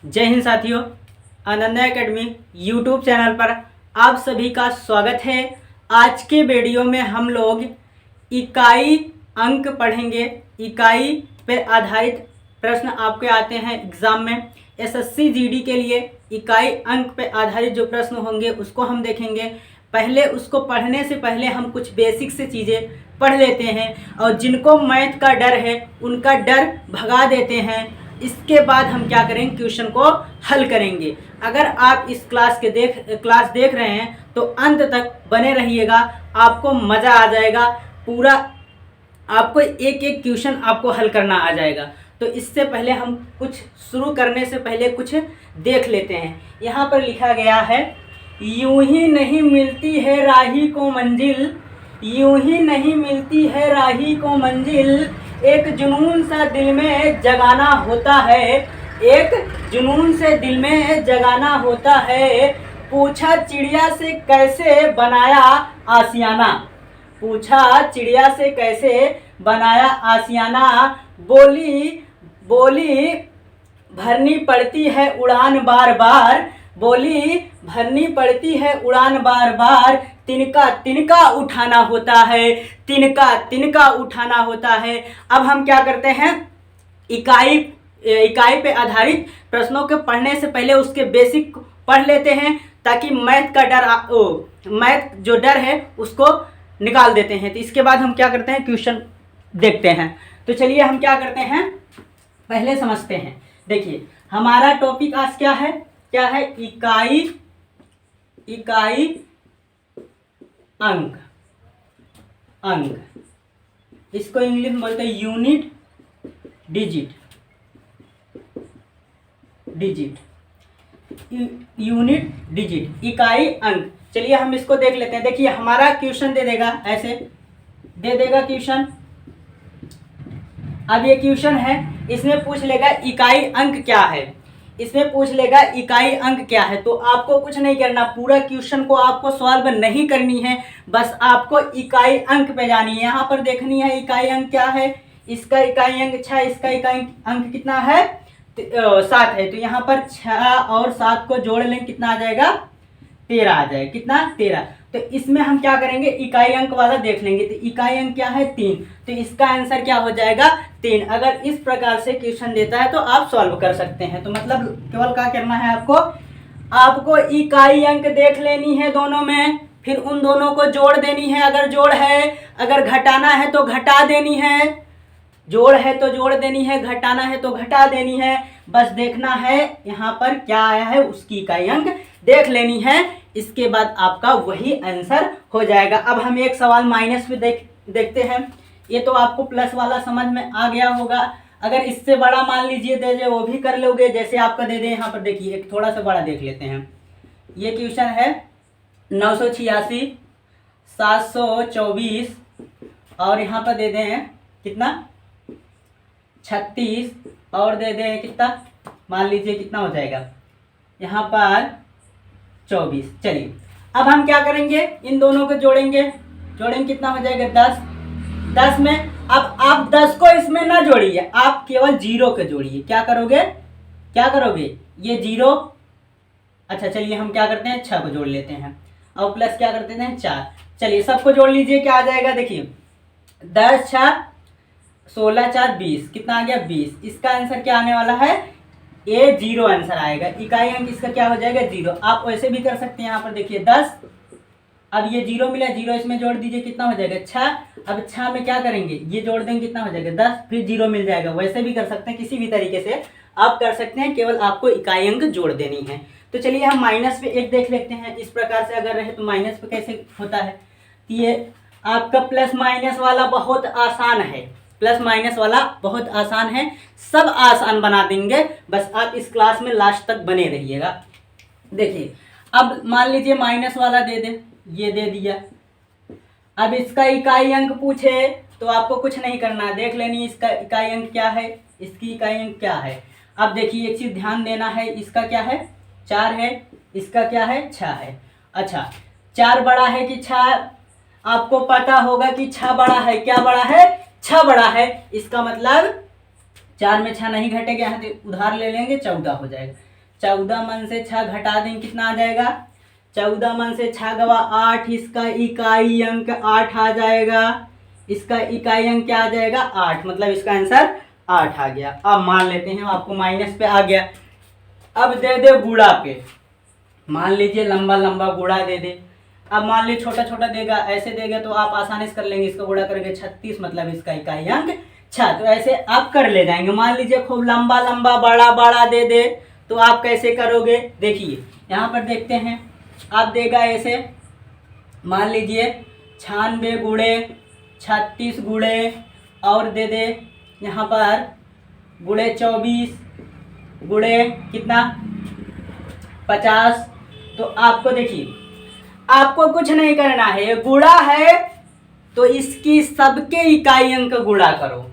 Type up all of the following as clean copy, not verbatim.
जय हिंद साथियों, Ananya academy YouTube channel पर आप सभी का स्वागत है। आज के वीडियो में हम लोग इकाई अंक पढ़ेंगे। इकाई पर आधारित प्रश्न आपके आते हैं एग्ज़ाम में। एसएससी जीडी के लिए इकाई अंक पर आधारित जो प्रश्न होंगे उसको हम देखेंगे। पहले उसको पढ़ने से पहले हम कुछ बेसिक से चीज़ें पढ़ लेते हैं और जिनको मैथ का डर है उनका डर भगा देते हैं। इसके बाद हम क्या करेंगे, क्वेश्चन को हल करेंगे। अगर आप इस क्लास देख रहे हैं तो अंत तक बने रहिएगा, आपको मज़ा आ जाएगा। पूरा आपको एक एक क्वेश्चन आपको हल करना आ जाएगा। तो इससे पहले हम कुछ शुरू करने से पहले कुछ देख लेते हैं। यहाँ पर लिखा गया है, यूं ही नहीं मिलती है राही को मंजिल, यूं ही नहीं मिलती है राही को मंजिल, एक जुनून सा दिल में जगाना होता है, एक जुनून से दिल में जगाना होता है। पूछा चिड़िया से कैसे बनाया आशियाना, पूछा चिड़िया से कैसे बनाया आशियाना, बोली बोली भरनी पड़ती है उड़ान बार बार, बोली भरनी पड़ती है उड़ान बार बार, तिनका तिनका उठाना होता है, तिनका तिनका उठाना होता है। अब हम क्या करते हैं, इकाई पे आधारित प्रश्नों के पढ़ने से पहले उसके बेसिक पढ़ लेते हैं ताकि मैथ जो डर है उसको निकाल देते हैं। तो इसके बाद हम क्या करते हैं, क्वेश्चन देखते हैं। तो चलिए हम क्या करते हैं, पहले समझते हैं। देखिए हमारा टॉपिक आज क्या है, इकाई अंक। इसको इंग्लिश में बोलते हैं यूनिट डिजिट, यूनिट डिजिट, इकाई अंक। चलिए हम इसको देख लेते हैं। देखिए हमारा क्वेश्चन दे देगा, ऐसे दे देगा क्वेश्चन। अब ये क्वेश्चन है, इसमें पूछ लेगा इकाई अंक क्या है, इसमें पूछ लेगा इकाई अंक क्या है। तो आपको कुछ नहीं करना, पूरा क्वेश्चन को आपको सॉल्व नहीं करनी है, बस आपको इकाई अंक पे जानी है। यहाँ पर देखनी है इकाई अंक क्या है। इसका इकाई अंक 6, इसका इकाई अंक कितना है, 7 है। तो यहाँ पर 6 और 7 को जोड़ लें, कितना आ जाएगा, 13 आ जाएगा। कितना, 13। तो इसमें हम क्या करेंगे, इकाई अंक वाला देख लेंगे। तो इकाई अंक क्या है, 3। तो इसका आंसर क्या हो जाएगा, 3। अगर इस प्रकार से क्वेश्चन देता है तो आप सॉल्व कर सकते हैं। तो मतलब केवल क्या करना है, आपको इकाई अंक देख लेनी है दोनों में, फिर उन दोनों को जोड़ देनी है अगर जोड़ है, अगर घटाना है तो घटा देनी है, जोड़ है तो जोड़ देनी है, घटाना है तो घटा देनी है। बस देखना है यहाँ पर क्या आया है, उसकी इकाई अंक देख लेनी है। इसके बाद आपका वही आंसर हो जाएगा। अब हम एक सवाल माइनस पे देखते हैं। ये तो आपको प्लस वाला समझ में आ गया होगा। अगर इससे बड़ा मान लीजिए दे दे, वो भी कर लोगे। जैसे आपका दे दे, यहाँ पर देखिए एक थोड़ा सा बड़ा देख लेते हैं। ये क्वेश्चन है 986, 724 और यहाँ पर दे दें कितना, 36 और दे दें कितना, मान लीजिए कितना हो जाएगा यहाँ पर 24। चलिए अब हम क्या करेंगे, इन दोनों को जोड़ेंगे कितना हो जाएगा, 10। 10 में अब आप 10 को इसमें ना जोड़िए, आप केवल 0 को जोड़िए। क्या करोगे, ये 0। अच्छा चलिए हम क्या करते हैं, 6 को जोड़ लेते हैं और प्लस क्या करते हैं, 4। चलिए सबको जोड़ लीजिए, क्या आ जाएगा, देखिए 10 6 16 4 20, कितना आ गया, 20। इसका आंसर क्या आने वाला है, ये 0 आंसर आएगा। इकाई अंक इसका क्या हो जाएगा, 0। आप वैसे भी कर सकते हैं। यहाँ पर देखिए 10, अब ये 0 मिला, 0 इसमें जोड़ दीजिए, कितना हो जाएगा, 6। अब 6 में क्या करेंगे, ये जोड़ देंगे, कितना हो जाएगा, 10, फिर 0 मिल जाएगा। वैसे भी कर सकते हैं, किसी भी तरीके से आप कर सकते हैं, केवल आपको इकाई अंक जोड़ देनी है। तो चलिए हम माइनस पे एक देख लेते हैं। इस प्रकार से अगर रहे तो माइनस पे कैसे होता है। ये आपका प्लस माइनस वाला बहुत आसान है, प्लस माइनस वाला बहुत आसान है, सब आसान बना देंगे। बस आप इस क्लास में लास्ट तक बने रहिएगा। देखिए अब मान लीजिए माइनस वाला दे दे, ये दे दिया। अब इसका इकाई अंक पूछे तो आपको कुछ नहीं करना, देख लेनी इसका इकाई अंक क्या है, इसकी इकाई अंक क्या है। अब देखिए एक चीज़ ध्यान देना है, इसका क्या है, 4 है, इसका क्या है, 6 है। अच्छा 4 बड़ा है कि 6, आपको पता होगा कि 6 बड़ा है। क्या बड़ा है, 6 बड़ा है। इसका मतलब 4 में 6 नहीं घटेगा, यहाँ से उधार ले लेंगे, 14 हो जाएगा। 14 मन से 6 घटा दें कितना आ जाएगा, 14 मन से 6 गवा 8, इसका इकाई अंक 8 आ जाएगा, इसका इकाई अंक क्या आ जाएगा 8, मतलब इसका आंसर 8 आ गया। अब मान लेते हैं आपको माइनस पे आ गया। अब दे दे गुणा पे, मान लीजिए लंबा लंबा गुणा दे दे। अब मान लीजिए छोटा छोटा देगा, ऐसे देगा तो आप आसानी से कर लेंगे, इसका गुणा करेंगे 36, मतलब इसका इकाई अंक 6, तो ऐसे आप कर ले जाएंगे। मान लीजिए खूब लंबा लंबा बड़ा बड़ा दे दे तो आप कैसे करोगे, देखिए यहाँ पर देखते हैं। आप देगा ऐसे, मान लीजिए 96 गुणे 36 गुणे और दे दे यहाँ पर गुणे 24 गुणे कितना 50। तो आपको देखिए, आपको कुछ नहीं करना है, ये गुणा है तो इसकी सबके इकाई अंक गुणा करो।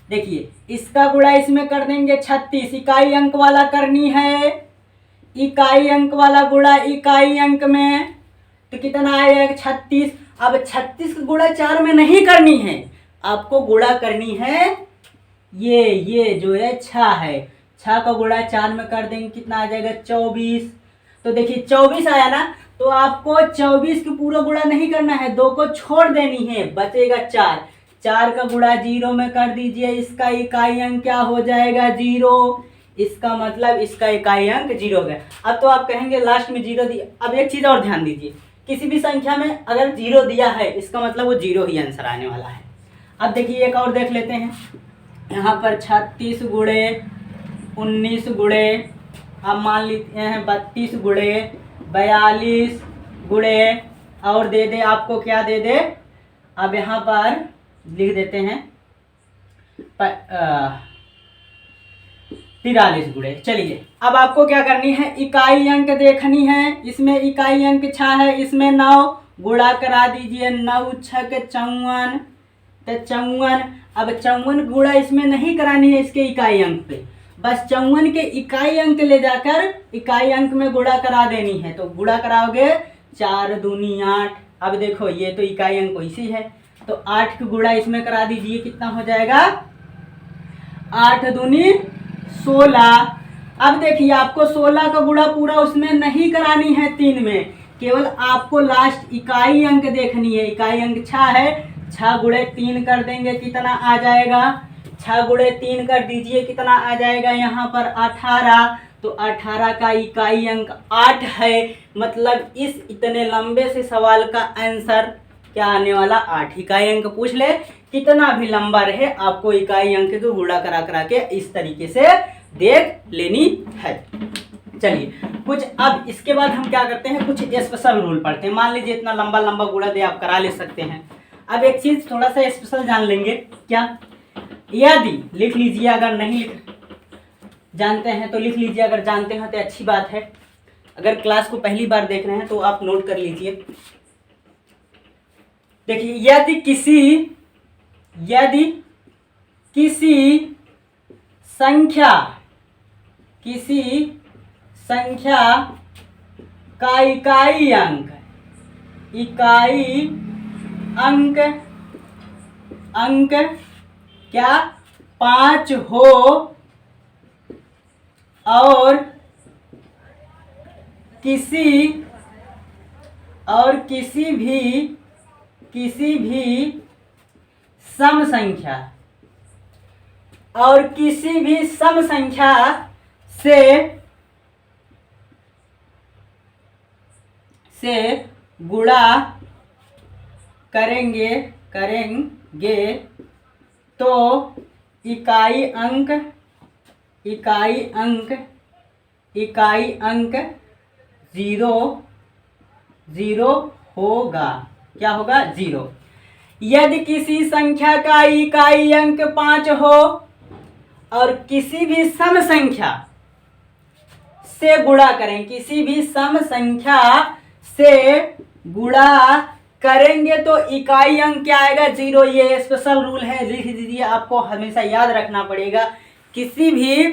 देखिए इसका गुणा इसमें कर देंगे 36, इकाई अंक वाला करनी है, इकाई अंक वाला गुणा इकाई अंक में तो कितना आएगा 36। अब 36 का गुणा 4 में नहीं करनी है, आपको गुणा करनी है ये जो है 6 है, 6 का गुणा 4 में कर देंगे कितना आ जाएगा 24। तो देखिए 24 आया ना, तो आपको 24 की पूरा गुणा नहीं करना है, 2 को छोड़ देनी है, बचेगा 4, 4 का गुणा 0 में कर दीजिए, इसका इकाई अंक क्या हो जाएगा 0, इसका मतलब इसका इकाई अंक 0 हो गया। अब तो आप कहेंगे लास्ट में 0 दिया। अब एक चीज़ और ध्यान दीजिए, किसी भी संख्या में अगर 0 दिया है इसका मतलब वो 0 ही आंसर आने वाला है। अब देखिए एक और देख लेते हैं, यहाँ पर 36 गुणे 19 गुणे, अब मान लेते हैं 32 गुणे 42 गुणे और दे दे आपको क्या दे दे, अब यहाँ पर लिख देते हैं 43 गुणे। चलिए अब आपको क्या करनी है, इकाई अंक देखनी है, इसमें इकाई अंक 6 है, इसमें 9 गुणा करा दीजिए, 9 6 के 54, तो 54। अब 54 गुणा इसमें नहीं करानी है इसके इकाई अंक पे, बस 54 के इकाई अंक ले जाकर इकाई अंक में गुणा करा देनी है। तो गुणा कराओगे 4 दूनी 8, अब देखो ये तो इकाई अंक वैसी है, तो 8 की गुणा इसमें करा दीजिए, कितना हो जाएगा 8 दूनी 16। अब देखिए आपको 16 का गुणा पूरा उसमें नहीं करानी है 3 में, केवल आपको लास्ट इकाई अंक देखनी है, इकाई अंक 6 है, 6 गुणे 3 कर देंगे कितना आ जाएगा, 6 गुणे 3 कर दीजिए कितना आ जाएगा यहाँ पर 18। तो 18 का इकाई अंक 8 है, मतलब इस इतने लंबे से सवाल का आंसर क्या आने वाला 8। इकाई अंक पूछ ले, कितना भी लंबा रहे आपको इकाई अंक को गुणा करा करा के इस तरीके से देख लेनी है। चलिए कुछ अब इसके बाद हम क्या करते हैं, कुछ स्पेशल रूल पढ़ते हैं। मान लीजिए इतना लंबा लंबा गुणा दे आप करा ले सकते हैं। अब एक चीज थोड़ा सा स्पेशल जान लेंगे, क्या, यदि लिख लीजिए, अगर नहीं जानते हैं तो लिख लीजिए, अगर जानते हैं तो अच्छी बात है, अगर क्लास को पहली बार देख रहे हैं तो आप नोट कर लीजिए। देखिए यदि किसी संख्या का इकाई अंक क्या 5 हो और किसी भी सम संख्या से गुणा करेंगे तो इकाई अंक 0 होगा। क्या होगा 0। यदि किसी संख्या का इकाई अंक 5 हो और किसी भी सम संख्या से गुणा करें, किसी भी सम संख्या से गुणा करेंगे तो इकाई अंक क्या आएगा 0। ये स्पेशल रूल है, लिख दीजिए, आपको हमेशा याद रखना पड़ेगा। किसी भी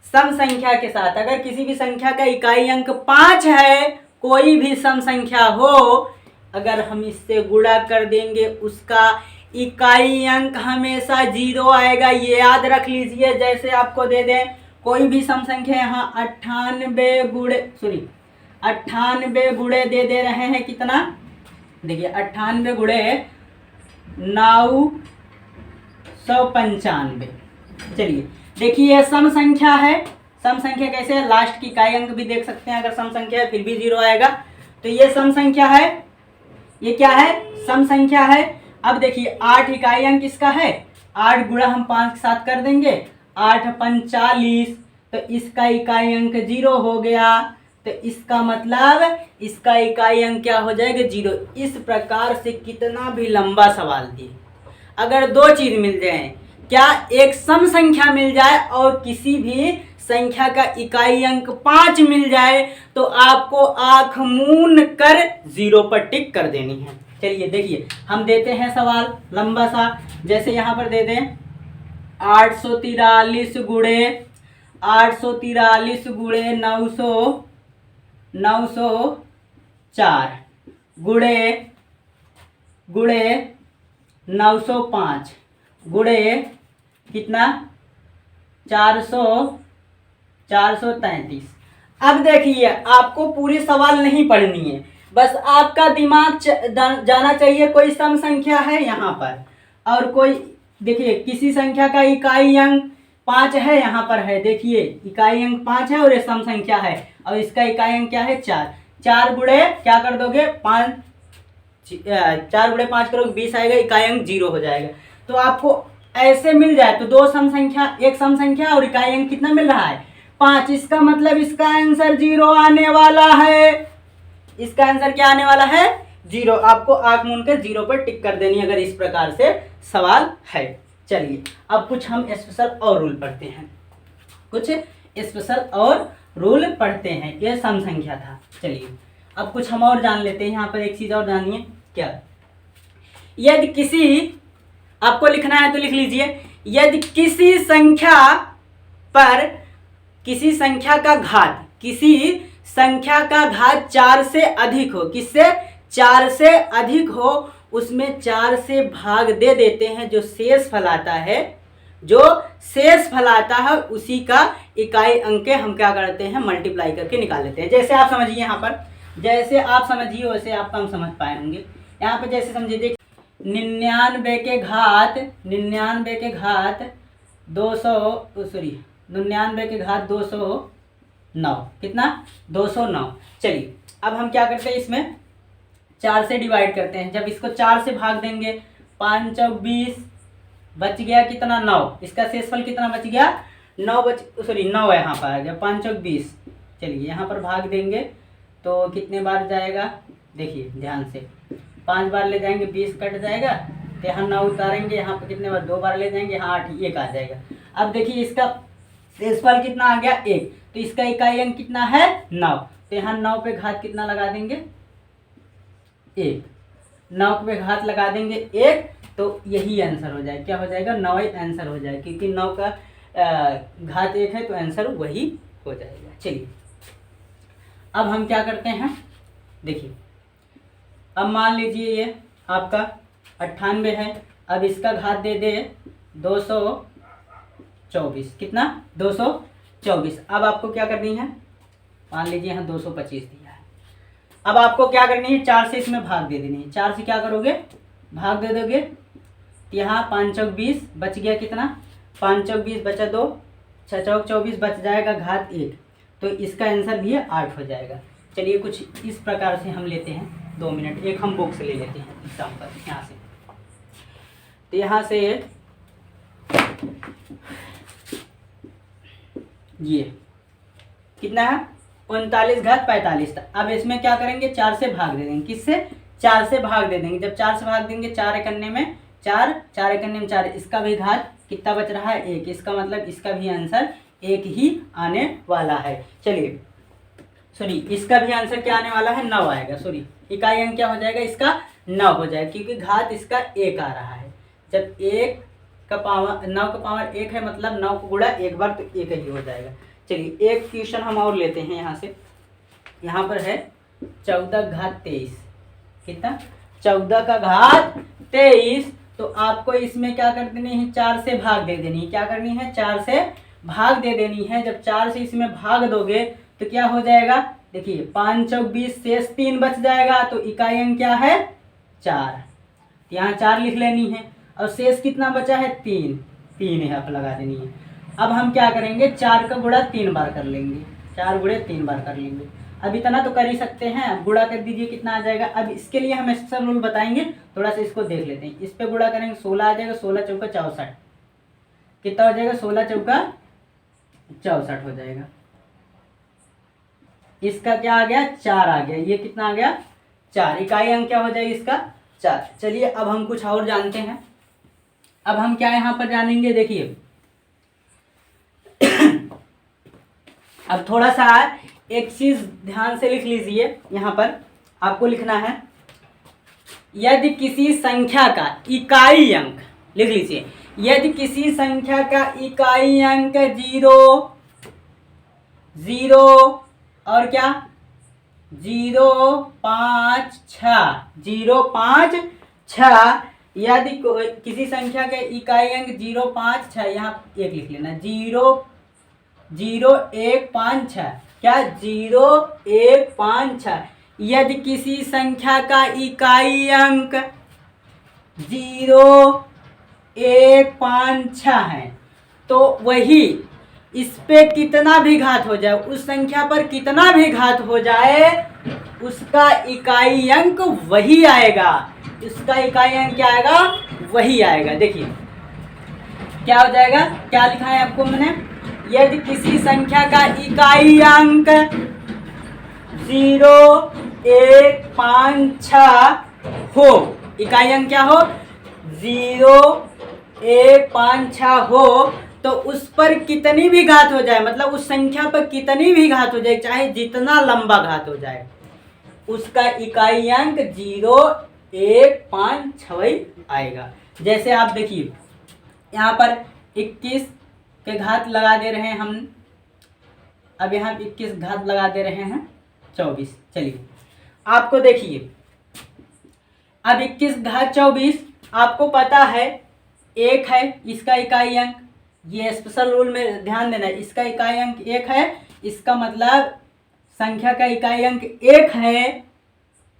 सम संख्या के साथ, अगर किसी भी संख्या का इकाई अंक 5 है, कोई भी सम संख्या हो, अगर हम इससे गुणा कर देंगे उसका इकाई अंक हमेशा 0 आएगा। ये याद रख लीजिए। जैसे आपको दे दें कोई भी सम संख्या यहाँ 98 गुणे दे रहे हैं कितना, देखिए 98 गुणे 995। चलिए देखिए ये सम संख्या है। सम संख्या कैसे है, लास्ट की इकाई अंक भी देख सकते हैं, अगर सम संख्या है फिर भी 0 आएगा। तो ये सम संख्या है, ये क्या है, सम संख्या है। अब देखिए 8 इकाई अंक इसका है, 8 गुणा हम 5 के साथ कर देंगे, 8 45, तो इसका इकाई अंक 0 हो गया। तो इसका मतलब इसका इकाई अंक क्या हो जाएगा, 0। इस प्रकार से कितना भी लंबा सवाल दिए, अगर दो चीज मिल जाए, क्या एक सम संख्या मिल जाए और किसी भी संख्या का इकाई अंक 5 मिल जाए, तो आपको आंख मूंद कर 0 पर टिक कर देनी है। चलिए देखिए हम देते हैं सवाल लंबा सा, जैसे यहाँ पर दे दें 843 गुणे 904 गुणे 905 गुणे कितना 433। अब देखिए आपको पूरी सवाल नहीं पढ़नी है, बस आपका दिमाग जाना चाहिए। कोई सम संख्या है यहाँ पर और कोई, देखिए किसी संख्या का इकाई अंक 5 है, यहाँ पर है, देखिए इकाई अंक 5 है और ये सम संख्या है, और इसका इकाई अंक क्या है 4। 4 गुणे क्या कर दोगे 5, 4 गुणे 5 करोगे 20 आएगा, इकाई अंक 0 हो जाएगा। तो आपको ऐसे मिल जाए तो दो सम संख्या, एक सम संख्या और इकाई अंक कितना मिल रहा है 5, इसका मतलब इसका आंसर 0 आने वाला है। इसका आंसर क्या आने वाला है 0। आपको आंख मूंद कर 0 पर टिक कर देनी अगर इस प्रकार से सवाल है। चलिए अब कुछ हम स्पेशल और रूल पढ़ते हैं, कुछ स्पेशल और रूल पढ़ते हैं। यह सम संख्या था। चलिए अब कुछ हम और जान लेते हैं। यहाँ पर एक चीज और जानिए, क्या, यदि किसी, आपको लिखना है तो लिख लीजिए, यदि किसी संख्या पर किसी संख्या का घात 4 से अधिक हो, किससे 4 से अधिक हो, उसमें 4 से भाग दे देते हैं। जो शेष फल आता है उसी का इकाई अंक हम क्या करते हैं मल्टीप्लाई करके निकाल लेते हैं। जैसे आप समझिए, यहाँ पर जैसे आप समझिए वैसे आप कम समझ पाए होंगे। यहाँ पर जैसे समझिए, देखिए 99 के घात 209, कितना 209। चलिए अब हम क्या करते हैं, इसमें 4 से डिवाइड करते हैं। जब इसको 4 से भाग देंगे 5 चौक 20, बच गया कितना 9। इसका शेषफल कितना बच गया 9 9 है यहाँ पर आ गया, 5 चौक 20। चलिए यहाँ पर भाग देंगे तो कितने बार जाएगा, देखिए ध्यान से, 5 बार ले जाएंगे 20 कट जाएगा, तो यहाँ 9 उतारेंगे, यहाँ पर कितने बार 2 बार ले जाएंगे, यहाँ 8 1 आ जाएगा। अब देखिए इसका शेषफल कितना आ गया 1, तो इसका इकाई अंक कितना है 9, तो यहाँ 9 पे घात कितना लगा देंगे 1, 9 पे घात लगा देंगे 1, तो यही आंसर हो जाएगा। क्या हो जाएगा 9 ही आंसर हो जाएगा, क्योंकि 9 का घात 1 है तो आंसर वही हो जाएगा। चलिए अब हम क्या करते हैं, देखिए अब मान लीजिए ये आपका 98 है, अब इसका घात दे दे 224, कितना 224। अब आपको क्या करनी है, मान लीजिए यहाँ 225 दिया है, अब आपको क्या करनी है 4 से इसमें भाग दे देनी है। 4 से क्या करोगे भाग दे दोगे, यहाँ 5 चौक 20 बच गया, कितना 5 चौक 20 बचा 2, 6 चौक 24 बच जाएगा घात 1, तो इसका आंसर भी 8 हो जाएगा। चलिए कुछ इस प्रकार से हम लेते हैं, 2 मिनट, एक हम बुक से ले लेते हैं एग्जाम्पल यहाँ से। तो यहाँ से ये कितना है 39 घात 45 था। अब इसमें क्या करेंगे 4 से भाग दे देंगे, किससे 4 से भाग दे देंगे। जब 4 से भाग देंगे 4 एकन्ने में 4, 4 एकन्ने में 4, इसका भी घात कितना बच रहा है 1, इसका मतलब इसका भी आंसर 1 ही आने वाला है। चलिए सॉरी, इसका भी आंसर क्या आने वाला है 9 आएगा, सॉरी इकाई अंक क्या हो जाएगा इसका 9 हो जाएगा, क्योंकि घात इसका 1 आ रहा है। जब 1 का पावर 9 का पावर 1 है, मतलब 9 को गुणा एक बार तो 1 ही हो जाएगा। चलिए एक क्वेश्चन हम और लेते हैं यहाँ से, यहाँ पर है 14 घात 23, कितना 14 का घात 23, तो आपको इसमें क्या कर देनी है 4 से भाग दे देनी है। क्या करनी है 4 से भाग दे देनी है। जब 4 से इसमें भाग दोगे तो क्या हो जाएगा, देखिए 5 चौक 20, शेष 3 बच जाएगा। तो इकाई अंक क्या है, 4। यहाँ 4 लिख लेनी है और शेष कितना बचा है, 3। 3 यहाँ पर लगा देनी है। अब हम क्या करेंगे, 4 का गुणा 3 बार कर लेंगे, 4 गुणे 3 बार कर लेंगे। अब इतना तो कर ही सकते हैं, गुणा कर दीजिए कितना आ जाएगा। अब इसके लिए हम स्पेशल रूल बताएंगे, थोड़ा सा इसको देख लेते हैं। इस पे गुणा करेंगे 16 आ जाएगा, 16 चौका 64 कितना हो जाएगा, 16 चौका 64 हो जाएगा। इसका क्या आ गया, 4 आ गया। ये कितना आ गया, 4। इकाई अंक क्या हो जाएगा इसका, 4। चलिए अब हम कुछ और जानते हैं। अब हम क्या यहाँ पर जानेंगे, देखिए अब थोड़ा सा एक चीज ध्यान से लिख लीजिए। यहाँ पर आपको लिखना है, यदि किसी संख्या का इकाई अंक, लिख लीजिए, यदि किसी संख्या का इकाई अंक 0, 0 और क्या 0, 5, 6, 0, 5, 6, यदि किसी संख्या के इकाई अंक 0, 5, 6, यहाँ 1 लिख लेना, 0, 0, 1, 5, 6, क्या 0, 1, 5, 6, यदि किसी संख्या का इकाई अंक 0, 1, 5, 6 है तो वही इस पे कितना भी घात हो जाए, उस संख्या पर कितना भी घात हो जाए, उसका इकाई अंक वही आएगा। उसका इकाई अंक क्या आएगा, वही आएगा। देखिए क्या हो जाएगा, क्या लिखा है आपको मैंने, यदि किसी संख्या का इकाई अंक 0, 1, 5, 6 हो, इकाई अंक क्या हो, 0, 1, 5, 6 हो, तो उस पर कितनी भी घात हो जाए, मतलब उस संख्या पर कितनी भी घात हो जाए, चाहे जितना लंबा घात हो जाए, उसका इकाई अंक 0, 1, 5, 6 आएगा। जैसे आप देखिए यहाँ पर 21 के घात लगा दे रहे हैं हम, अब यहाँ 21 घात लगा दे रहे हैं 24। चलिए आपको देखिए, अब 21 घात 24 आपको पता है 1 है इसका इकाई अंक, ये स्पेशल रूल में ध्यान देना है, इसका इकाई अंक 1 है, इसका मतलब संख्या का इकाई अंक 1 है,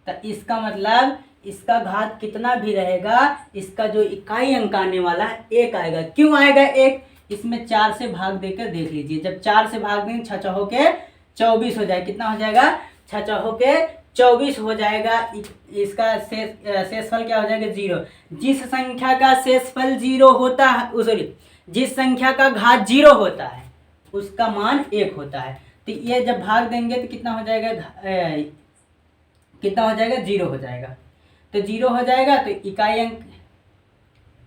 तो इसका मतलब इसका घात कितना भी रहेगा, इसका जो इकाई अंक आने वाला है 1 आएगा। क्यों आएगा 1, इसमें 4 से भाग देकर देख लीजिए, जब 4 से भाग देंगे 6 चौहों के 24 हो जाएगा। कितना हो जाएगा, 6 चौहों के 24 हो जाएगा। इसका शेषफल क्या हो जाएगा, 0। जिस संख्या का शेषफल 0 होता है, सॉरी जिस संख्या का घात 0 होता है उसका मान 1 होता है। तो ये जब भाग देंगे तो कितना हो जाएगा, कितना हो जाएगा, 0 हो जाएगा। तो 0 हो जाएगा तो इकाई अंक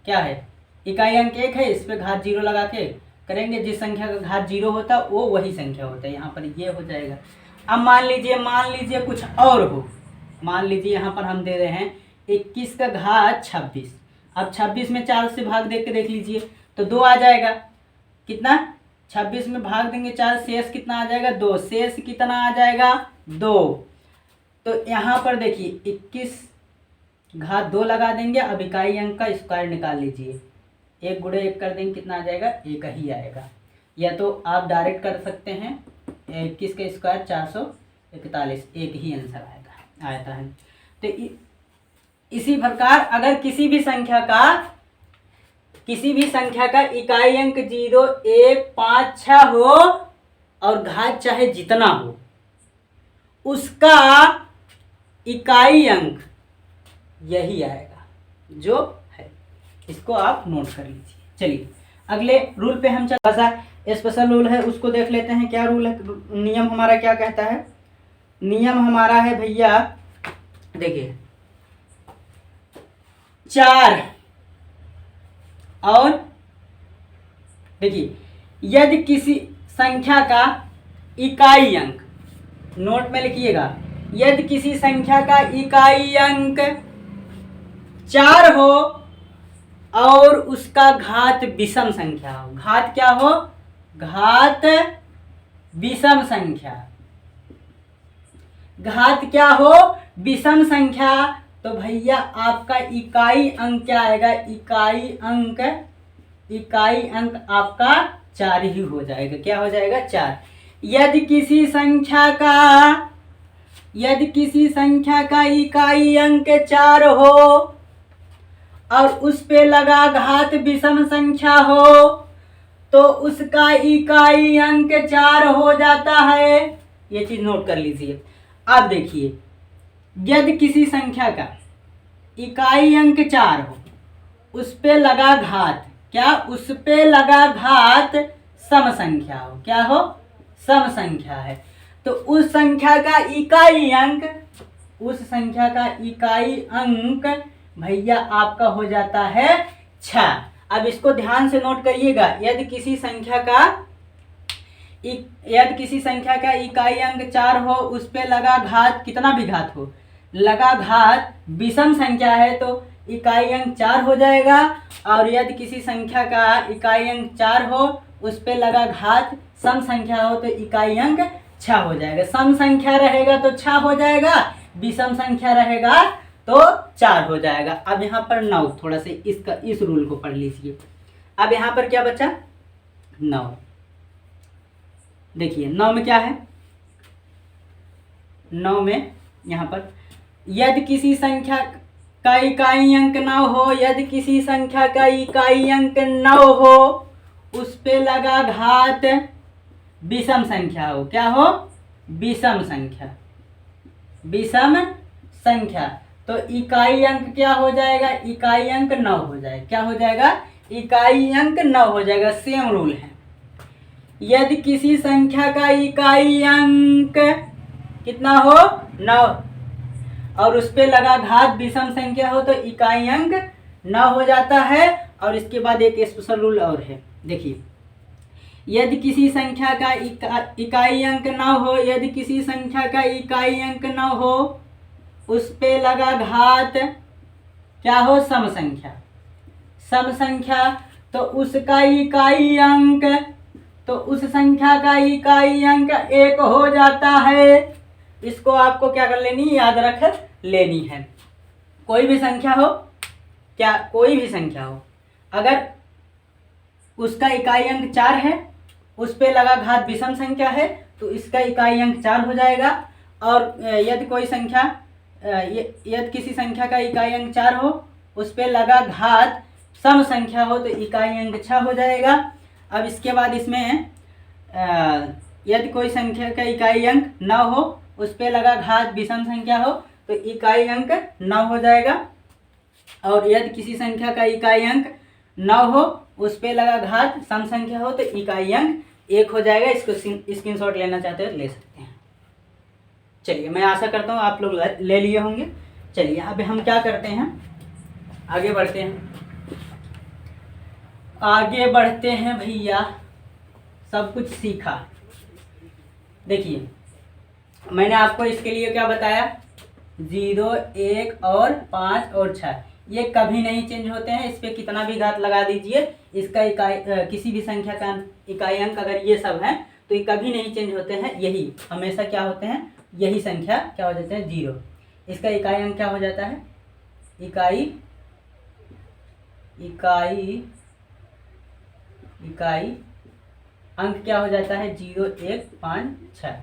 क्या है, इकाई अंक 1 है, इस पे घात 0 लगा के करेंगे, जिस संख्या का घात 0 होता है वो वही संख्या होता है। यहाँ पर ये हो जाएगा। अब मान लीजिए कुछ और हो, मान लीजिए यहाँ पर हम दे रहे हैं 21 का घात 26। अब 26 में 4 से भाग दे के देख लीजिए तो 2 आ जाएगा। कितना, 26 में भाग देंगे 4, शेष कितना आ जाएगा, 2। शेष कितना आ जाएगा, 2। तो यहाँ पर देखिए 21 घात 2 लगा देंगे। अब इकाई अंक का स्क्वायर निकाल लीजिए, 1 गुणे 1 कर देंगे, कितना आ जाएगा, 1 ही आएगा। या तो आप डायरेक्ट कर सकते हैं, 21 का स्क्वायर 441, 1 ही आंसर आता है। तो इसी प्रकार अगर किसी भी संख्या का इकाई अंक 0, 1, 5, 6 हो और घात चाहे जितना हो, उसका इकाई अंक यही आएगा जो है। इसको आप नोट कर लीजिए। चलिए अगले रूल पे हम चला सा स्पेशल रूल है उसको देख लेते हैं। क्या रूल है, नियम हमारा क्या कहता है, नियम हमारा है भैया देखिए 4 और देखिए यदि किसी संख्या का इकाई अंक, नोट में लिखिएगा, यदि किसी संख्या का इकाई अंक 4 हो और उसका घात विषम संख्या हो, घात क्या हो, घात विषम संख्या, घात क्या हो, विषम संख्या, तो भैया आपका इकाई अंक क्या आएगा, इकाई अंक आपका 4 ही हो जाएगा। क्या हो जाएगा? 4। यदि किसी संख्या का इकाई अंक 4 हो और उस पे लगा घात विषम संख्या हो तो उसका इकाई अंक 4 हो जाता है। ये चीज नोट कर लीजिए। अब देखिए, यदि किसी संख्या का इकाई अंक 4 हो, उस पे लगा घात, क्या उस पे लगा घात सम संख्या हो, क्या हो? सम संख्या है, तो उस संख्या का इकाई अंक भैया आपका हो जाता है 6। अब इसको ध्यान से नोट करिएगा। यदि किसी संख्या का इकाई अंक 4 हो, उस पे लगा घात, कितना भी घात हो, लगा घात विषम संख्या है तो इकाई अंक 4 हो जाएगा। और यदि किसी संख्या का इकाई अंक 4 हो, उस पे लगा घात सम संख्या हो तो इकाई अंक 6 हो जाएगा। सम संख्या रहेगा तो 6 हो जाएगा, विषम संख्या रहेगा तो 4 हो जाएगा। अब यहाँ पर 9, थोड़ा सा इस रूल को पढ़ लीजिए। अब यहाँ पर क्या बचा? 9। देखिए 9 में क्या है? 9 में यहाँ पर यदि किसी संख्या का इकाई अंक 9 हो, यदि किसी संख्या का इकाई अंक 9 हो, उस पे लगा घात विषम संख्या हो, क्या हो? विषम संख्या, तो इकाई अंक क्या हो जाएगा? इकाई अंक 9 हो जाएगा। क्या हो जाएगा? इकाई अंक 9 हो जाएगा। सेम रूल है। यदि किसी संख्या का इकाई अंक कितना हो? 9 और उस पे लगा घात विषम संख्या हो तो इकाई अंक 9 हो जाता है। और इसके बाद एक स्पेशल रूल और है, देखिए, यदि किसी संख्या का इकाई अंक 9 हो, यदि किसी संख्या का इकाई अंक 9 हो, उस पे लगा घात क्या हो? सम संख्या, तो उसका इकाई अंक, तो उस संख्या का इकाई अंक 1 हो जाता है। इसको आपको क्या कर लेनी? याद रख लेनी है। कोई भी संख्या हो, क्या कोई भी संख्या हो, अगर उसका इकाई अंक 4 है, उस पे लगा घात विषम संख्या है तो इसका इकाई अंक 4 हो जाएगा। और यदि किसी संख्या का इकाई अंक 4 हो, उस पे लगा घात सम संख्या हो तो इकाई अंक 6 हो जाएगा। अब इसके बाद इसमें यदि कोई संख्या का इकाई अंक 9 हो, उस पे लगा घात विषम संख्या हो तो इकाई अंक 9 हो जाएगा। और यदि किसी संख्या का इकाई अंक 9 हो, उस पे लगा घात सम संख्या हो तो इकाई अंक 1 हो जाएगा। इसको स्क्रीनशॉट लेना चाहते हो ले सकते हैं। चलिए, मैं आशा करता हूँ आप लोग ले लिए होंगे। चलिए अब हम क्या करते हैं, आगे बढ़ते हैं भैया। सब कुछ सीखा। देखिए मैंने आपको इसके लिए क्या बताया, 0, 1 और 5 और 6 ये कभी नहीं चेंज होते हैं। इस पर कितना भी घात लगा दीजिए, इसका किसी भी संख्या का इकाई अंक अगर ये सब है तो ये कभी नहीं चेंज होते हैं। यही हमेशा क्या होते हैं, यही संख्या क्या हो जाते हैं? 0। इसका इकाई अंक क्या हो जाता है? इकाई अंक क्या हो जाता है? 0, 1, 5, 6।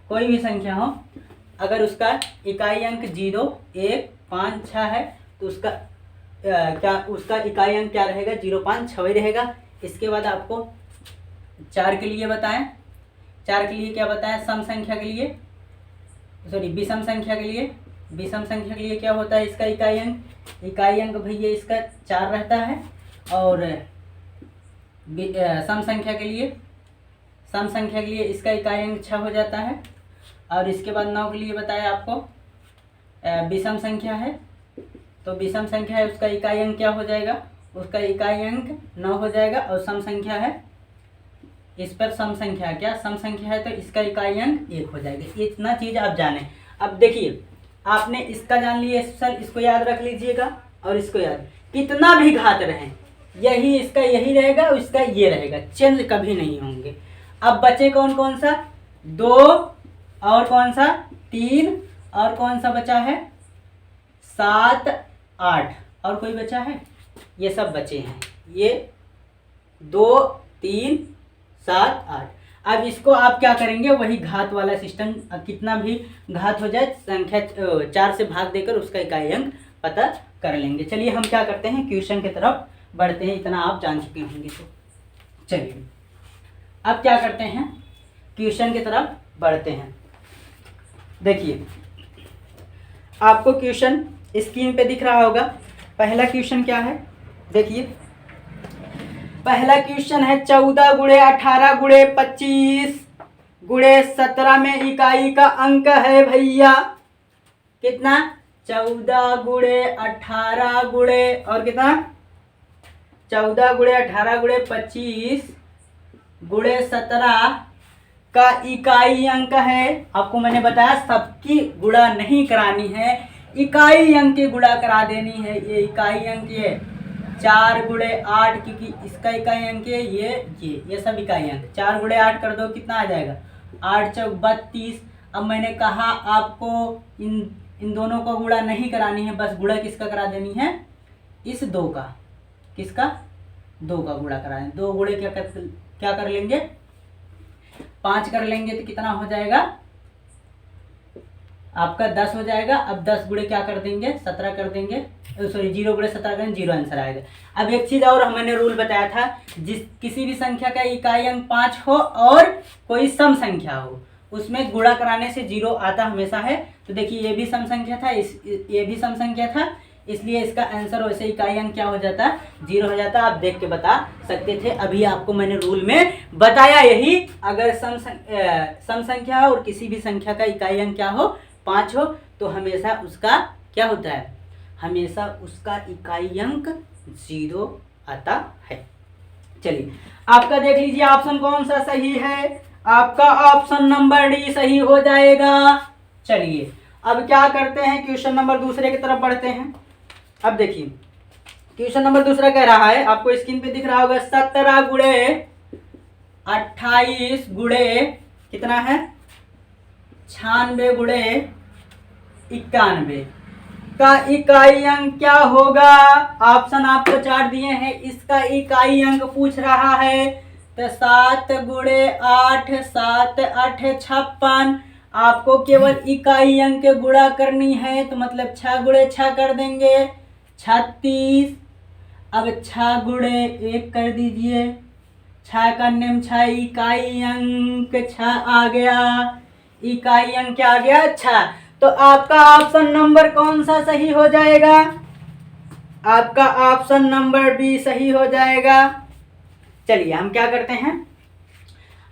कोई भी संख्या हो, अगर उसका इकाई अंक 0, 1, 5, 6 है तो उसका इकाई अंक क्या रहेगा? 0, 5, 6 ही रहेगा। इसके बाद आपको 4 के लिए बताएं। 4 के लिए क्या बताएं? सम संख्या के लिए, सॉरी विषम संख्या के लिए। विषम संख्या के लिए क्या होता है? इसका इकाई अंक भैया इसका 4 रहता है। और सम संख्या के लिए इसका इकाई अंक 6 हो जाता है। और इसके बाद 9 के लिए बताया आपको विषम संख्या है, तो विषम संख्या है उसका इकाई अंक क्या हो जाएगा? उसका इकाई अंक 9 हो जाएगा। और सम संख्या है, इस पर सम संख्या क्या? सम संख्या है तो इसका इकाई अंक 1 हो जाएगा। इतना चीज़ आप जाने। अब देखिए आपने इसका जान लिया स्पेशल, इसको याद रख लीजिएगा। और इसको याद, कितना भी घात रहे यही इसका यही रहेगा और इसका ये रहेगा, चेंज कभी नहीं होंगे। अब बचे कौन कौन सा? 2 और कौन सा? 3 और कौन सा बचा है? 7, 8 और कोई बचा है? ये सब बचे हैं। ये 2 3 7 8। अब इसको आप क्या करेंगे, वही घात वाला सिस्टम, कितना भी घात हो जाए संख्या 4 से भाग देकर उसका इकाई अंक पता कर लेंगे। चलिए हम क्या करते हैं, क्वेश्चन की तरफ बढ़ते हैं। इतना आप जान चुके होंगे तो चलिए अब क्या करते हैं, क्वेश्चन की तरफ बढ़ते हैं। देखिए आपको क्वेश्चन स्क्रीन पे दिख रहा होगा। पहला क्वेश्चन क्या है, देखिए पहला क्वेश्चन है 14 गुणे 18 गुणे 25 गुणे 17 में इकाई का अंक है भैया कितना, 14 गुणे 18 गुणे और कितना, 14 गुणे 18 गुणे 25 गुणे 17 का इकाई अंक है। आपको मैंने बताया सबकी गुणा नहीं करानी है, इकाई अंक की गुणा करा देनी है। ये इकाई अंक ये 4 गुणे 8 क्योंकि इसका इकाई अंक है ये सब इकाई अंक। 4 गुणे 8 कर दो कितना आ जाएगा, 8 चौक 32। अब मैंने कहा आपको इन दोनों को गुणा नहीं करानी है, बस गुणा किसका करा देनी है, इस 2 का, किसका, 2 का गुणा कराना। 2 गुणे क्या कर लेंगे, 5 कर लेंगे तो कितना हो जाएगा आपका 10 हो जाएगा। अब 10 गुणे क्या कर देंगे, 17 कर देंगे, सॉरी 0 गुणे 17 करेंगे, 0 आंसर आएगा। अब एक चीज़ और मैंने रूल बताया था, किसी भी संख्या का इकाई अंक 5 हो और कोई सम संख्या हो, उसमें गुणा कराने से 0 आता हमेशा है। तो देखिए ये भी सम संख्या था, ये भी सम संख्या था, इसलिए इसका आंसर वैसे इकाई अंक क्या हो जाता, 0 हो जाता। आप देख के बता सकते थे, अभी आपको मैंने रूल में बताया यही। अगर सम संख्या हो और किसी भी संख्या का इकाई अंक क्या हो, 5 हो, तो हमेशा उसका क्या होता है, हमेशा उसका इकाई अंक 0 आता है। चलिए आपका देख लीजिए ऑप्शन कौन सा सही है, आपका ऑप्शन नंबर डी सही हो जाएगा। चलिए अब क्या करते हैं, क्वेश्चन नंबर दूसरे की तरफ बढ़ते हैं। अब देखिए क्वेश्चन नंबर दूसरा कह रहा है, आपको स्क्रीन पे दिख रहा होगा, 17 गुणे 28 गुणे कितना है, 96 गुणे 91 का इकाई अंक क्या होगा। ऑप्शन आपको 4 दिए हैं, इसका इकाई अंक पूछ रहा है। तो 7 गुणे 8 7 8 56, आपको केवल इकाई अंक के गुणा करनी है, तो मतलब 6 गुणे 6 कर देंगे 36। अब 6 गुणे 1 कर दीजिए, 6 का नियम 6, इकाई अंक 6 आ गया, इकाई अंक क्या आ गया 6। तो आपका ऑप्शन नंबर कौन सा सही हो जाएगा, आपका ऑप्शन नंबर बी सही हो जाएगा। चलिए हम क्या करते हैं,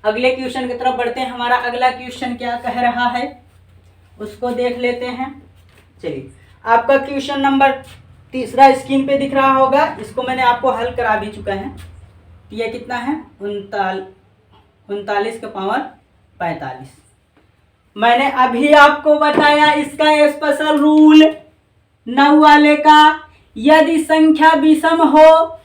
अगले क्वेश्चन की तरफ बढ़ते हैं। हमारा अगला क्वेश्चन क्या कह रहा है उसको देख लेते हैं। चलिए आपका क्वेश्चन नंबर तीसरा स्क्रीन पे दिख रहा होगा, इसको मैंने आपको हल करा भी चुका है। यह कितना है, 39 का पावर 45। मैंने अभी आपको बताया इसका स्पेशल रूल 9 वाले का, यदि संख्या विषम हो,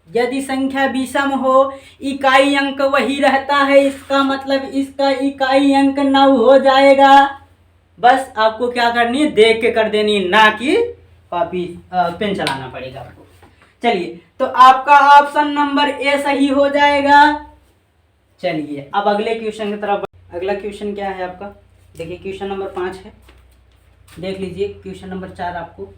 यदि संख्या विषम हो, इकाई अंक वही रहता है, इसका मतलब इसका इकाई अंक 9 हो जाएगा। बस आपको क्या करनी है, देख के कर देनी है, ना कि कॉपी पेन चलाना पड़ेगा आपको। चलिए तो आपका ऑप्शन नंबर ए सही हो जाएगा। चलिए अब अगले क्वेश्चन की तरफ। अगला क्वेश्चन क्या है आपका, देखिए क्वेश्चन नंबर 5 है, देख लीजिए। क्वेश्चन नंबर 4 आपको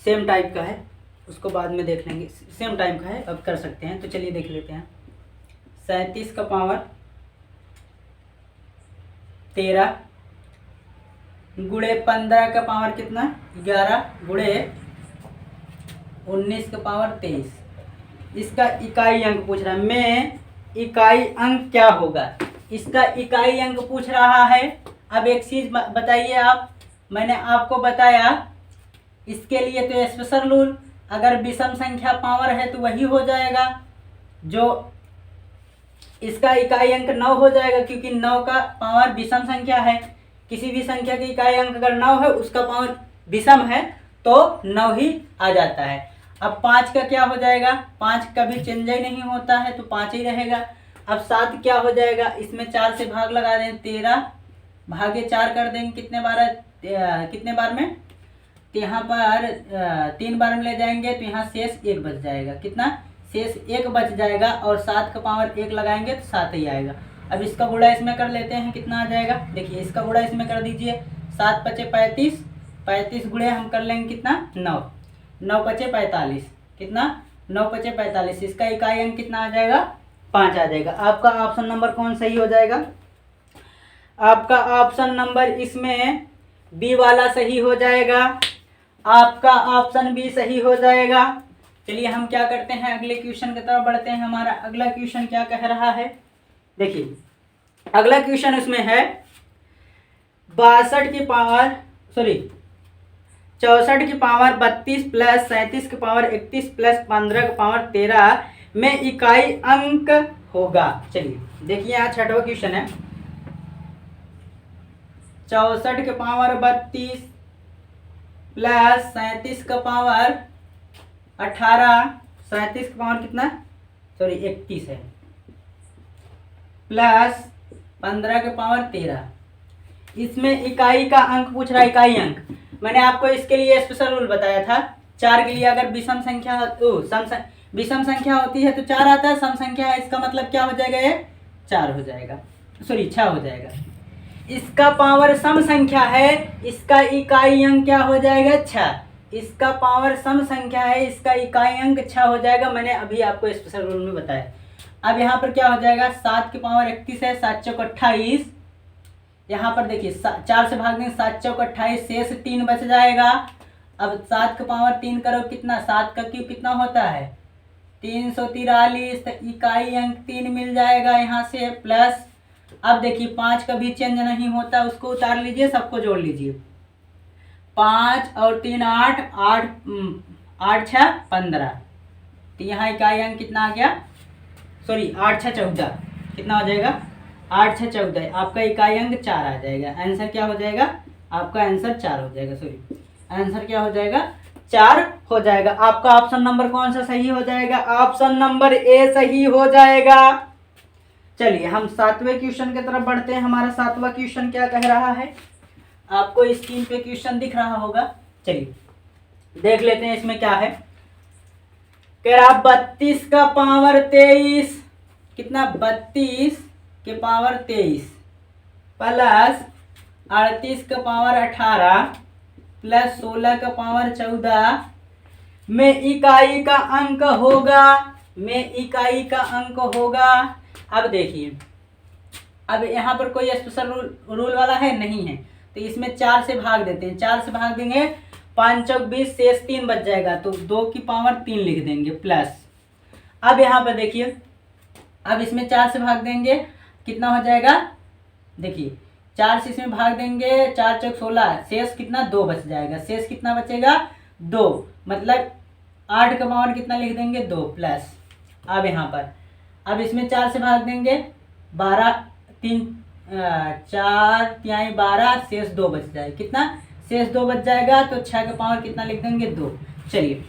सेम टाइप का है, उसको बाद में देख लेंगे, सेम टाइप का है, अब कर सकते हैं। तो चलिए देख लेते हैं। 37 का पावर 13 गुणे 15 का पावर कितना 11 गुणे 19 का पावर 23। इसका इकाई अंक पूछ रहा है, मैं इकाई अंक क्या होगा, इसका इकाई अंक पूछ रहा है। अब एक चीज बताइए आप, मैंने आपको बताया इसके लिए तो स्पेशल रूल, अगर विषम संख्या पावर है तो वही हो जाएगा, जो इसका इकाई अंक 9 हो जाएगा, क्योंकि 9 का पावर विषम संख्या है। किसी भी संख्या की इकाई अंक अगर 9 है, उसका पावर विषम है तो 9 ही आ जाता है। अब 5 का क्या हो जाएगा, 5 कभी चेंज ही नहीं होता है तो 5 ही रहेगा। अब 7 क्या हो जाएगा, इसमें 4 से भाग लगा दें, 13 भागे 4 कर देंगे, कितने बार में, तो यहाँ पर 3 बार में ले जाएंगे तो यहाँ शेष 1 बच जाएगा, कितना शेष 1 बच जाएगा और 7 का पावर 1 लगाएंगे तो 7 ही आएगा। अब इसका गुणा इसमें कर लेते हैं, कितना आ जाएगा, देखिए इसका गुणा इसमें कर दीजिए, 7 पचे 35, 35 गुणे हम कर लेंगे कितना 9, 9 पचे 45, कितना 9 पचे 45, इसका इकाई अंक कितना आ जाएगा 5 आ जाएगा। आपका ऑप्शन नंबर कौन सही हो जाएगा, आपका ऑप्शन नंबर इसमें बी वाला सही हो जाएगा, आपका ऑप्शन बी सही हो जाएगा। चलिए हम क्या करते हैं, अगले क्वेश्चन की तरफ बढ़ते हैं। हमारा अगला क्वेश्चन क्या कह रहा है, देखिए अगला क्वेश्चन इसमें है 62 की पावर 64 की पावर 32 प्लस 37 की पावर 31 प्लस 15 की पावर 13 में इकाई अंक होगा। चलिए देखिए यहाँ छठवां क्वेश्चन है, 64 के पावर 32 प्लस 37 का पावर 18, 37 का पावर कितना 31 है, प्लस 15 के पावर 13, इसमें इकाई का अंक पूछ रहा है, इकाई अंक। मैंने आपको इसके लिए स्पेशल रूल बताया था, 4 के लिए अगर विषम संख्या विषम संख्या होती है तो 4 आता है, सम संख्या है इसका मतलब क्या हो जाएगा, ये 4 हो जाएगा, 6 हो जाएगा। इसका पावर सम संख्या है, इसका इकाई अंक क्या हो जाएगा 6, इसका पावर सम संख्या है, इसका इकाई अंक 6 हो जाएगा। मैंने अभी आपको स्पेशल रूल में बताया। अब यहाँ पर क्या हो जाएगा, 7 की पावर 31 है, 7 चौक 28, यहाँ पर देखिए 4 से भाग देंगे, 7 चौक 28, शेष 3 बच जाएगा। अब 7 का पावर 3 करो कितना, 7 का क्यूब कितना होता है 343, तो इकाई अंक 3 मिल जाएगा यहाँ से, प्लस अब देखिए 5 का भी चेंज नहीं होता, उसको उतार लीजिए, सबको जोड़ लीजिए, 5 और 3 8, 8 6 15, तो यहाँ इकाई अंक कितना आ गया, 8 6 14, कितना हो जाएगा 8 6 14, आपका इकाई अंक 4 आ जाएगा। आंसर क्या हो जाएगा, आपका आंसर 4 हो जाएगा, आंसर क्या हो जाएगा 4 हो जाएगा। आपका ऑप्शन नंबर कौन सा सही हो जाएगा, ऑप्शन नंबर ए सही हो जाएगा। चलिए हम 7वें क्वेश्चन की तरफ बढ़ते हैं। हमारा 7वां क्वेश्चन क्या कह रहा है, आपको स्क्रीन पे क्वेश्चन दिख रहा होगा, चलिए देख लेते हैं इसमें क्या है। कह रहा 32 का पावर 23, कितना 32 के पावर 23 प्लस 38 का पावर 18 प्लस 16 का पावर 14 में इकाई का अंक होगा, में इकाई का अंक होगा। अब देखिए, अब यहाँ पर कोई स्पेशल रूल वाला है नहीं है, तो इसमें 4 से भाग देते हैं, 4 से भाग देंगे 5 चौक 20, शेष 3 बच जाएगा, तो 2 की पावर 3 लिख देंगे, प्लस अब यहाँ पर देखिए, अब इसमें 4 से भाग देंगे कितना हो जाएगा, देखिए 4 से इसमें भाग देंगे, 4 चौक 16, शेष कितना 2 बच जाएगा, शेष कितना बचेगा 2, मतलब 8 का पावर कितना लिख देंगे 2, प्लस अब यहाँ पर अब इसमें 4 से भाग देंगे 12, 3 4 तिहाई 12, शेष 2 बच जाएगा, कितना शेष 2 बच जाएगा, तो 6 का पावर कितना लिख देंगे 2। चलिए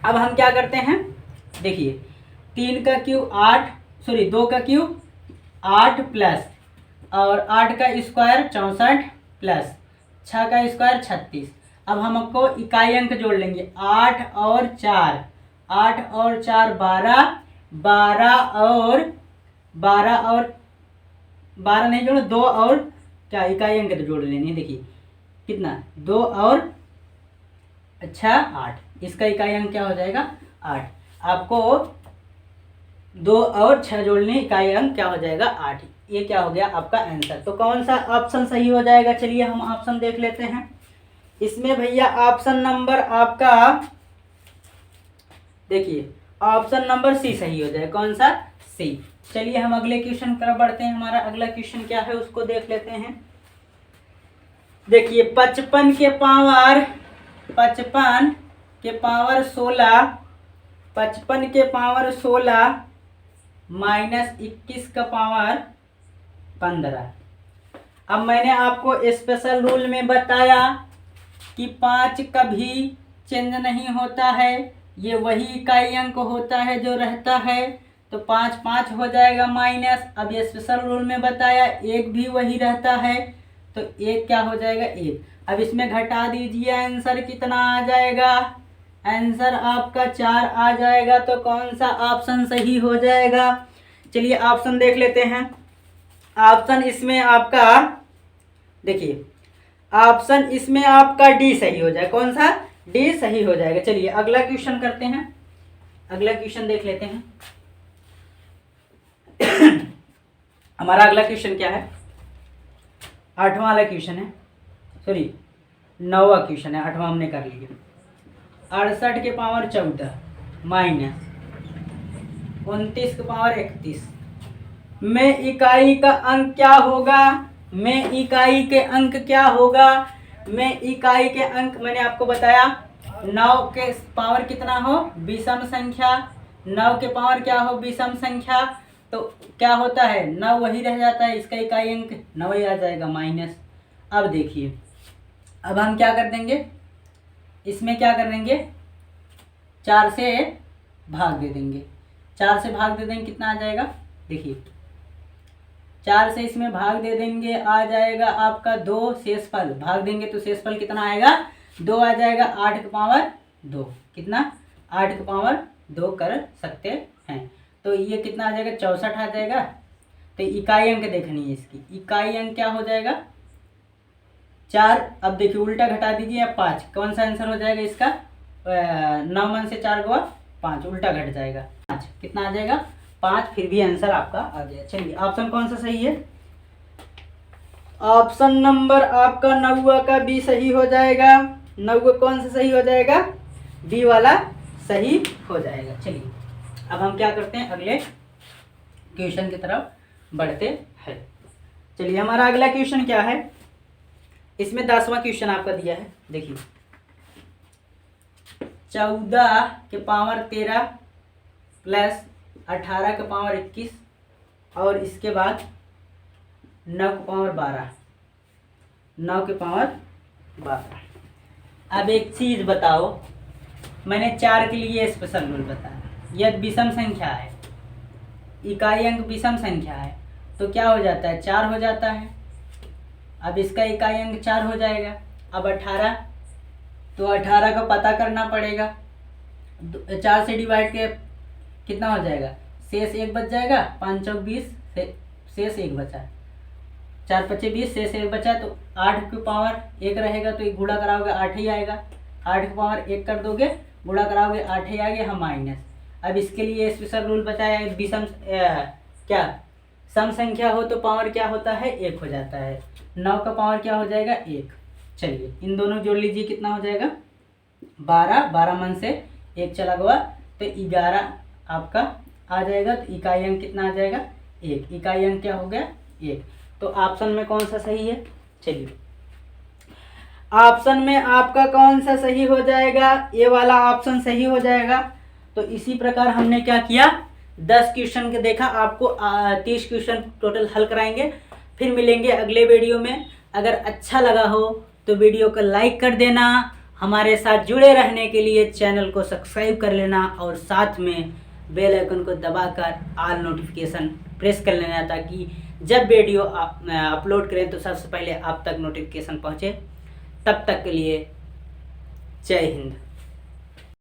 अब हम क्या करते हैं, देखिए 3 का क्यूब 8, 2 का क्यूब 8 प्लस और 8 का स्क्वायर 64 प्लस 6 का स्क्वायर 36। अब हम आपको इकाई अंक जोड़ लेंगे, 8 और 4, 8 और 4 12, 12 और 12 नहीं जोड़ो, 2 और क्या इकाई अंक तो जोड़ लेनी है, देखिए कितना 2 और 6 8, इसका इकाई अंक क्या हो जाएगा 8। आपको 2 और 6 जोड़ने, इकाई अंक क्या हो जाएगा 8, ये क्या हो गया आपका आंसर। तो कौन सा ऑप्शन सही हो जाएगा, चलिए हम ऑप्शन देख लेते हैं। इसमें भैया ऑप्शन नंबर आपका देखिए, ऑप्शन नंबर सी सही हो जाएगा, कौन सा सी। चलिए हम अगले क्वेश्चन की तरफ बढ़ते हैं। हमारा अगला क्वेश्चन क्या है उसको देख लेते हैं। देखिए 55 के पावर 16, 55 के पावर 16 माइनस 21 का पावर 15। अब मैंने आपको स्पेशल रूल में बताया कि 5 कभी चेंज नहीं होता है, ये वही इकाई अंक होता है जो रहता है, तो 5 5 हो जाएगा माइनस। अब ये स्पेशल रूल में बताया 1 भी वही रहता है, तो 1 क्या हो जाएगा 1। अब इसमें घटा दीजिए, आंसर कितना आ जाएगा, आंसर आपका 4 आ जाएगा। तो कौन सा ऑप्शन सही हो जाएगा? चलिए ऑप्शन देख लेते हैं। ऑप्शन इसमें आपका देखिए, ऑप्शन इसमें आपका डी सही हो जाए। कौन सा? डी सही हो जाएगा। चलिए अगला क्वेश्चन करते हैं, अगला क्वेश्चन देख लेते हैं। हमारा अगला क्वेश्चन क्या है? 8वां वाला क्वेश्चन है, सॉरी 9वां क्वेश्चन है, 8वां हमने कर लिया। 68 के पावर 14 माइनस 29 के पावर 31 में इकाई का अंक क्या होगा? में इकाई के अंक क्या होगा? में इकाई के अंक मैंने आपको बताया 9 के पावर कितना हो? विषम संख्या। 9 के पावर क्या हो? विषम संख्या। तो क्या होता है? 9 वही रह जाता है, इसका इकाई अंक 9 ही आ जाएगा माइनस। अब देखिए, अब हम क्या कर देंगे, इसमें क्या कर देंगे, 4 से भाग दे देंगे। 4 से भाग दे देंगे, कितना आ जाएगा? देखिए 4 से इसमें भाग दे देंगे, आ जाएगा आपका 2। शेषफल भाग देंगे तो शेषफल कितना आएगा? 2 आ जाएगा। 8 के पावर 2 कितना? 8 के पावर 2 कर सकते हैं। तो ये कितना आ जाएगा? 64 आ जाएगा। तो इकाई अंक देखनी है इसकी। इकाई अंक क्या हो जाएगा? 4। अब देखिए उल्टा घटा दीजिए, 5। कौन सा आंसर हो जाएगा इसका? 9 में से 4 गवा 5, उल्टा घट जाएगा 5। कितना आ जाएगा? 5। फिर भी आंसर आपका आ गया। चलिए ऑप्शन कौन सा सही है? ऑप्शन नंबर आपका 9 का बी सही हो जाएगा। 9 कौन सा सही हो जाएगा? बी वाला सही हो जाएगा। चलिए अब हम क्या करते हैं, अगले क्वेश्चन की तरफ बढ़ते हैं। चलिए हमारा अगला क्वेश्चन क्या है? इसमें 10वां क्वेश्चन आपका दिया है। देखिए 14 के पावर 13 प्लस 18 के पावर 21 और इसके बाद 9 के पावर 12, 9 के पावर 12। अब एक चीज़ बताओ, मैंने 4 के लिए स्पेशल रूल बताया। यदि विषम संख्या है, इकाई अंक विषम संख्या है, तो क्या हो जाता है? 4 हो जाता है। अब इसका इकाई अंक 4 हो जाएगा। अब 18, तो 18 का पता करना पड़ेगा। 4 से डिवाइड के कितना हो जाएगा? शेष 1 बच जाएगा। 5 चौक 20, शेष 1 बचा। 4 पच्चे 20, शेष 1 बचा। तो 8 के पावर 1 रहेगा, तो एक गुणा कराओगे 8 ही आएगा। 8 के पावर 1 कर दोगे, गुणा कराओगे 8 ही आएगा। हम माइनस। अब इसके लिए स्पेशल रूल बताया है, विषम क्या सम संख्या हो तो पावर क्या होता है? 1 हो जाता है। 9 का पावर क्या हो जाएगा? 1। चलिए इन दोनों जोड़ लीजिए, कितना हो जाएगा? 12। 12 मन से 1 चला गया तो 11 आपका आ जाएगा। तो इकाई अंक कितना आ जाएगा? 1। इकाई अंक क्या हो गया? 1। तो ऑप्शन में कौन सा सही है? चलिए ऑप्शन में आपका कौन सा सही हो जाएगा? ये वाला ऑप्शन सही हो जाएगा। तो इसी प्रकार हमने क्या किया, 10 क्वेश्चन के देखा, आपको 30 क्वेश्चन टोटल हल कराएंगे। फिर मिलेंगे अगले वीडियो में। अगर अच्छा लगा हो तो वीडियो को लाइक कर देना, हमारे साथ जुड़े रहने के लिए चैनल को सब्सक्राइब कर लेना और साथ में बेल आइकन को दबाकर ऑल नोटिफिकेशन प्रेस कर लेना, ताकि जब वीडियो अपलोड करें तो सबसे पहले आप तक नोटिफिकेशन पहुँचे। तब तक के लिए जय हिंद।